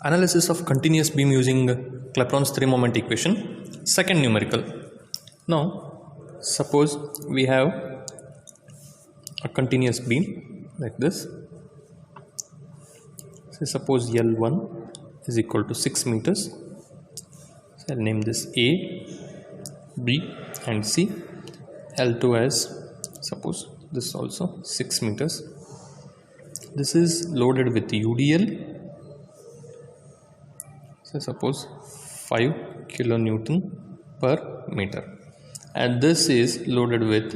Analysis of continuous beam using Clapeyron's three-moment equation, second numerical. Now, suppose we have a continuous beam like this. So suppose L1 is equal to 6 meters. So I'll name this A, B and C. L2 as suppose this also 6 meters. This is loaded with UDL. So suppose 5 kilonewton per meter, and this is loaded with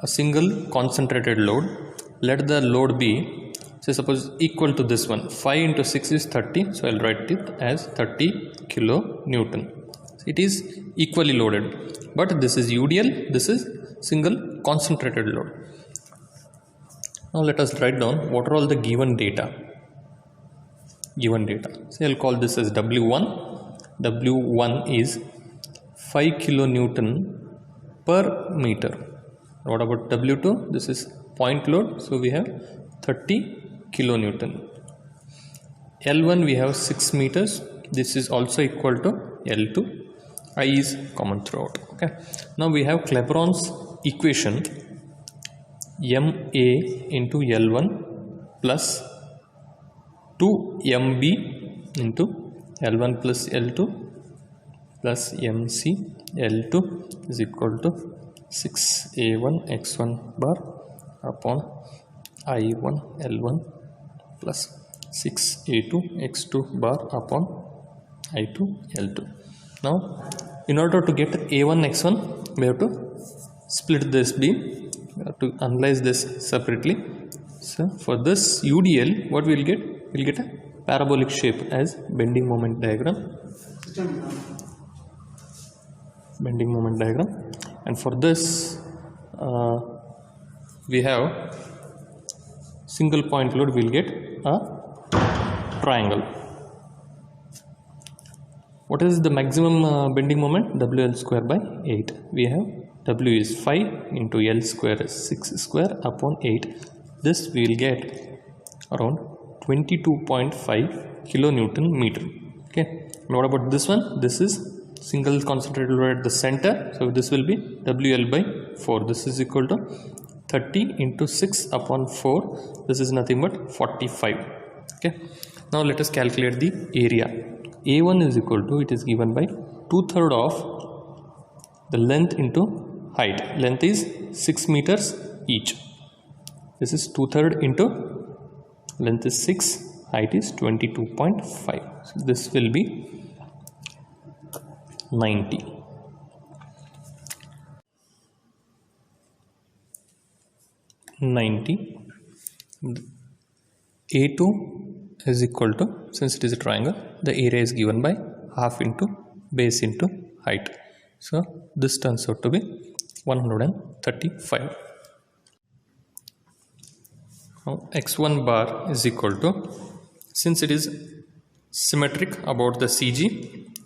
a single concentrated load. Let the load be, say suppose equal to this one. 5 into 6 is 30, so I'll write it as 30 kilonewton. It is equally loaded, but this is UDL, this is single concentrated load. Now let us write down what are all the given data. So I'll call this as W1. W1 is 5 kilonewton per meter. What about W2? This is point load, so we have 30 kilonewton. L1 we have 6 meters. This is also equal to L2. I is common throughout. Okay. Now we have Clapeyron's equation, MA into L1 plus 2MB into L1 plus L2 plus MC L2 is equal to 6A1 X1 bar upon I1 L1 plus 6A2 X2 bar upon I2 L2. Now, in order to get A1 X1, we have to split this beam. We have to analyze this separately. So, for this UDL, what we will get? We will get a parabolic shape as bending moment diagram. And for this, we have single point load. We will get a triangle. What is the maximum bending moment? WL square by 8. We have W is 5 into L square is 6 square upon 8. This we will get around 22.5 kilonewton meter. Okay. And what about this one? This is single concentrated load at the center. So this will be WL by 4. This is equal to 30 into 6 upon 4. This is nothing but 45. Okay. Now let us calculate the area. A1 is equal to, it is given by 2/3 of the length into height. Length is 6 meters each. This is 2/3 into length is 6, height is 22.5. So this will be 90. A2 is equal to, since it is a triangle, the area is given by half into base into height. So this turns out to be 135. Now x1 bar is equal to, since it is symmetric about the CG,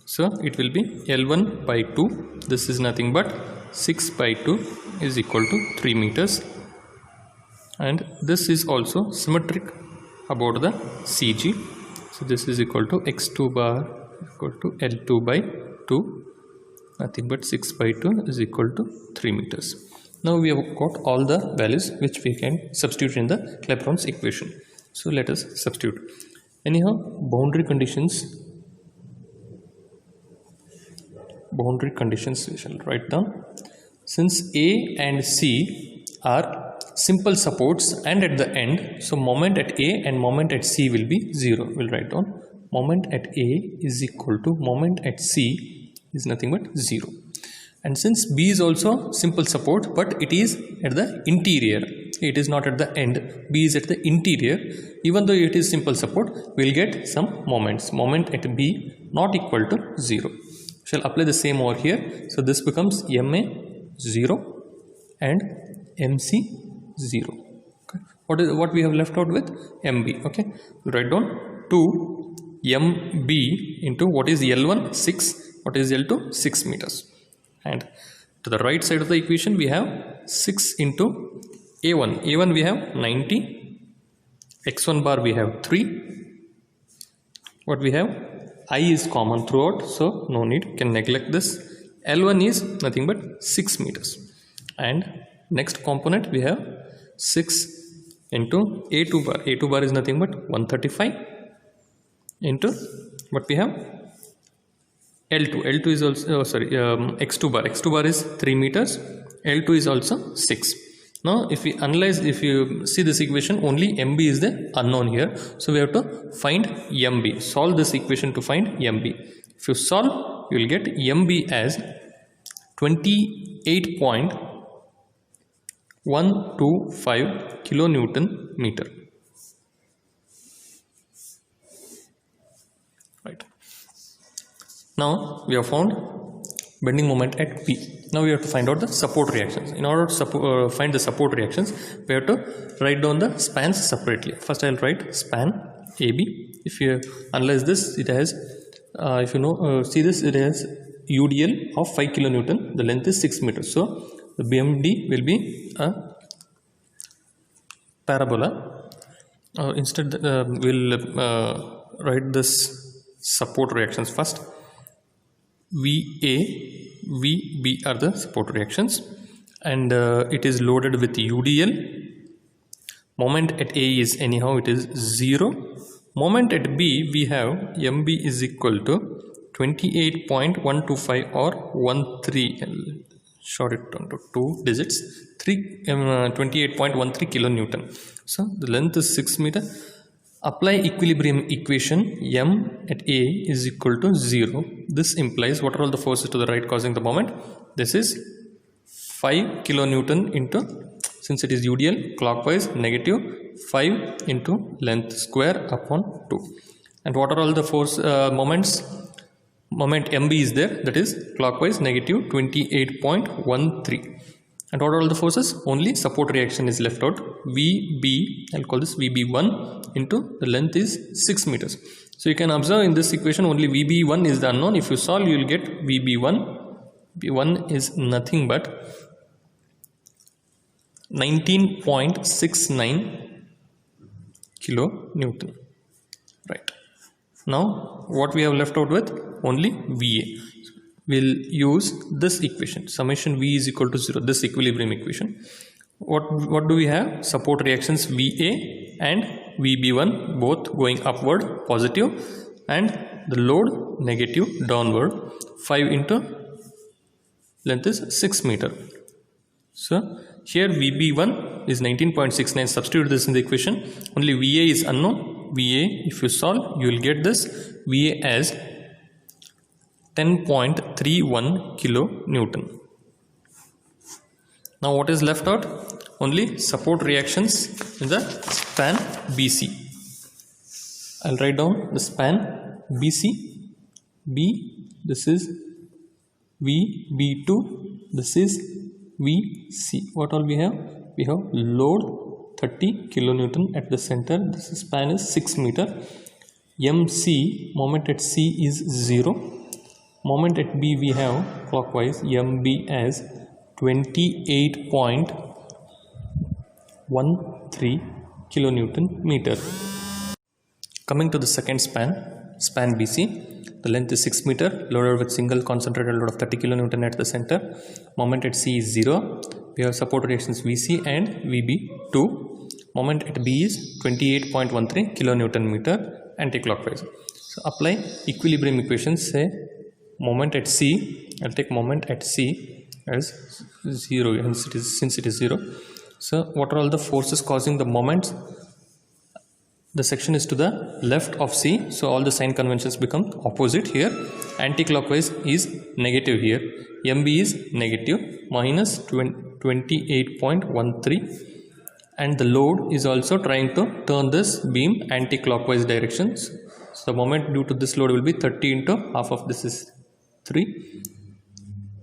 so it will be L1 by 2. This is nothing but 6 by 2 is equal to 3 meters. And this is also symmetric about the CG. So this is equal to x2 bar equal to L2 by 2. Nothing but 6 by 2 is equal to 3 meters. Now we have got all the values which we can substitute in the Clapeyron's equation. So let us substitute. Anyhow, boundary conditions we shall write down. Since A and C are simple supports and at the end, so moment at A and moment at C will be 0. We'll write down moment at A is equal to moment at C is nothing but 0. And since B is also simple support, but it is at the interior, it is not at the end. B is at the interior. Even though it is simple support, we will get some moments. Moment at B not equal to 0. Shall apply the same over here. So this becomes MA 0 and MC 0. Okay. What we have left out with? MB. Okay. We'll write down 2 MB into what is L1? 6. What is L2? 6 meters. And to the right side of the equation we have 6 into A1. A1 we have 90. X1 bar we have 3. what we have, I is common throughout, so no need, can neglect this. L1 is nothing but 6 meters, and next component we have 6 into A2 bar. A2 bar is nothing but 135 into what we have, L2. L2 is also X2 bar. X2 bar is 3 meters. L2 is also 6. Now if we analyze, if you see this equation, only MB is the unknown here, so we have to find MB. Solve this equation to find MB. If you solve, you will get MB as 28.125 kilonewton meter. Right. Now we have found bending moment at P. Now we have to find out the support reactions. In order to find the support reactions, we have to write down the spans separately. First I will write span AB. If you analyze this, it has, if you know, see this, it has UDL of 5 kilonewton. The length is 6 meters. So the BMD will be a parabola. Instead, we'll write this support reactions first. VA, VB are the support reactions, and it is loaded with UDL. Moment at A is anyhow it is 0. Moment at B we have MB is equal to 28.125 or 13. I'll short it down to 2 digits. 28.13 kilonewton. So the length is 6 meter. Apply equilibrium equation. M at A is equal to 0. This implies what are all the forces to the right causing the moment? This is 5 kilonewton into, since it is UDL, clockwise negative 5 into length square upon 2. And what are all the force moments? Moment MB is there, that is clockwise negative 28.13. And what are all the forces? Only support reaction is left out. VB, I'll call this VB1 into the length is 6 meters. So you can observe in this equation only VB1 is the unknown. If you solve, you will get VB1. V1 is nothing but 19.69 kilonewton. Right. Now what we have left out with? Only VA. We'll use this equation, summation V is equal to 0, this equilibrium equation. What do we have? Support reactions VA and VB1 both going upward positive, and the load negative downward. 5 into length is 6 meter. So here VB1 is 19.69. Substitute this in the equation. Only VA is unknown. VA, if you solve, you will get this VA as 10.31 kilonewton. Now what is left out? Only support reactions in the span BC. I'll write down the span BC. B, this is VB2, this is VC. What all we have? We have load 30 kilonewton at the center. This span is 6 meter. MC, moment at C is 0. Moment at B we have clockwise MB as 28.13 kilonewton meter. Coming to the second span BC, the length is 6 meter, loaded with single concentrated load of 30 kilonewton at the center. Moment at C is 0. We have support reactions VC and VB2. Moment at B is 28.13 kilonewton meter anti-clockwise. So apply equilibrium equations. Say moment at C, I'll take moment at C as 0, since it is 0. So what are all the forces causing the moments? The section is to the left of C, so all the sign conventions become opposite here. Anti-clockwise is negative here. MB is negative minus 28.13, and the load is also trying to turn this beam anti-clockwise directions. So the moment due to this load will be 30 into half of this is 3.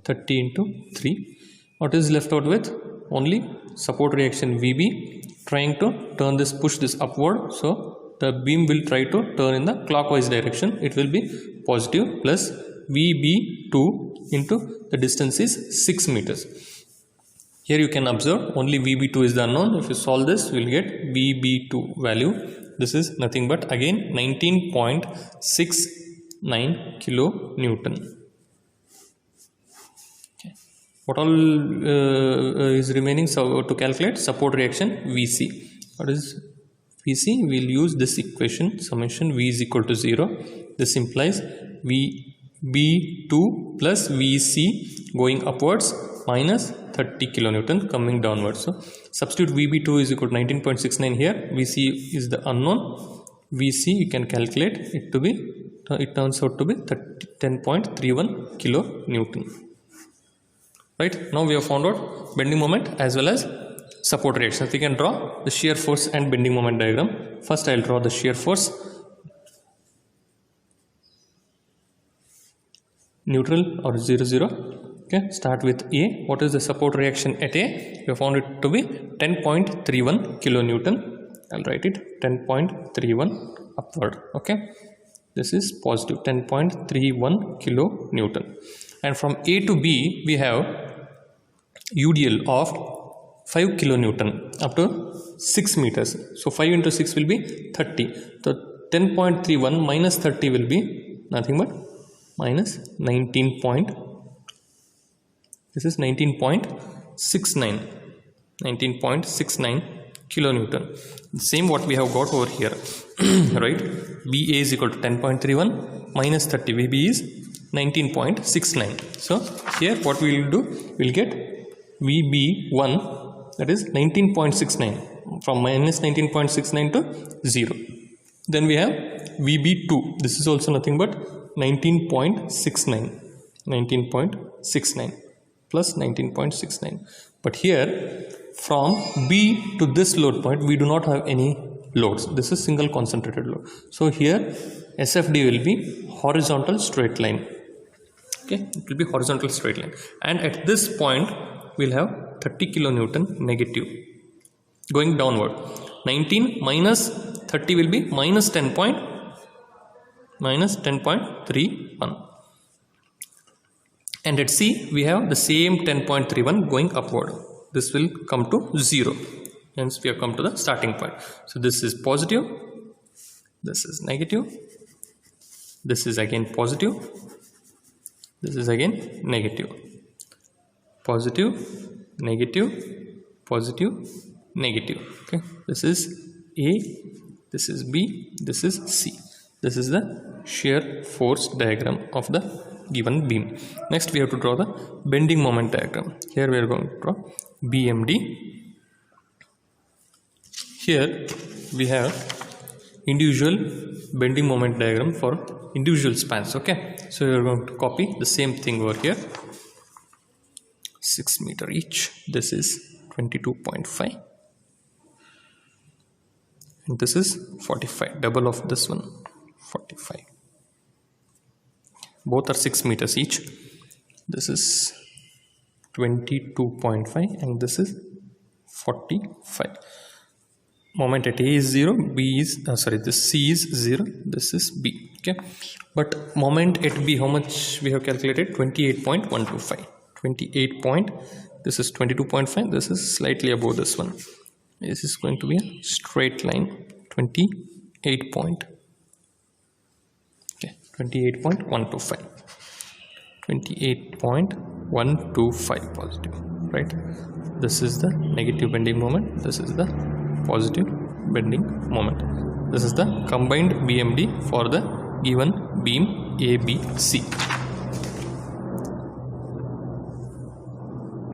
30 into 3. What is left out with? Only support reaction VB trying to turn this, push this upward. So the beam will try to turn in the clockwise direction. It will be positive plus VB2 into the distance is 6 meters. Here you can observe only VB2 is the unknown. If you solve this, you will get VB2 value This is nothing but again 19.69 kilonewton. Okay. What all is remaining to calculate? Support reaction VC. What is VC? We'll use this equation, summation V is equal to 0. This implies VB2 plus VC going upwards minus 30 kilonewton coming downwards. So substitute VB2 is equal to 19.69 here. VC is the unknown. VC you can calculate it to be, it turns out to be 10.31 kilonewton. Right, now we have found out bending moment as well as support reaction. We can draw the shear force and bending moment diagram. First I will draw the shear force. Neutral or 0 0. Okay, start with A. What is the support reaction at A? We have found it to be 10.31 kilonewton. I'll write it 10.31 upward. Okay, this is positive 10.31 kilonewton. And from A to B we have UDL of 5 kilonewton up to 6 meters. So 5 into 6 will be 30. So 10.31 minus 30 will be nothing but minus 19. This is 19.69 kilonewton. Same what we have got over here. Right, VA is equal to 10.31 minus 30. VB is 19.69. So here what we will do, we will get VB1, that is 19.69, from minus 19.69 to 0. Then we have VB2. This is also nothing but 19.69 plus 19.69. But here from B to this load point we do not have any loads. This is single concentrated load. So here SFD will be horizontal straight line. Okay, it will be horizontal straight line. And at this point we'll have 30 kilonewton negative going downward. 19 minus 30 will be minus 10.31. And at C we have the same 10.31 going upward. This will come to 0. Hence we have come to the starting point. So this is positive, this is negative, this is again positive, this is again negative. Positive, negative, positive, negative. Okay, this is A, this is B, this is C. This is the shear force diagram of the given beam. Next we have to draw the bending moment diagram. Here we are going to draw BMD. Here we have individual bending moment diagram for individual spans. Okay, so we are going to copy the same thing over here. 6 meter each. This is 22.5 and this is 45, double of this one, 45. Both are 6 meters each. This is 22.5 and this is 45. Moment at A is 0, B is this C is 0, this is B. Okay, but moment at B, how much we have calculated? 28.125. 28 this is 22.5, this is slightly above this one. This is going to be a straight line. 28.125 positive, right? This is the negative bending moment, this is the positive bending moment. This is the combined BMD for the given beam ABC.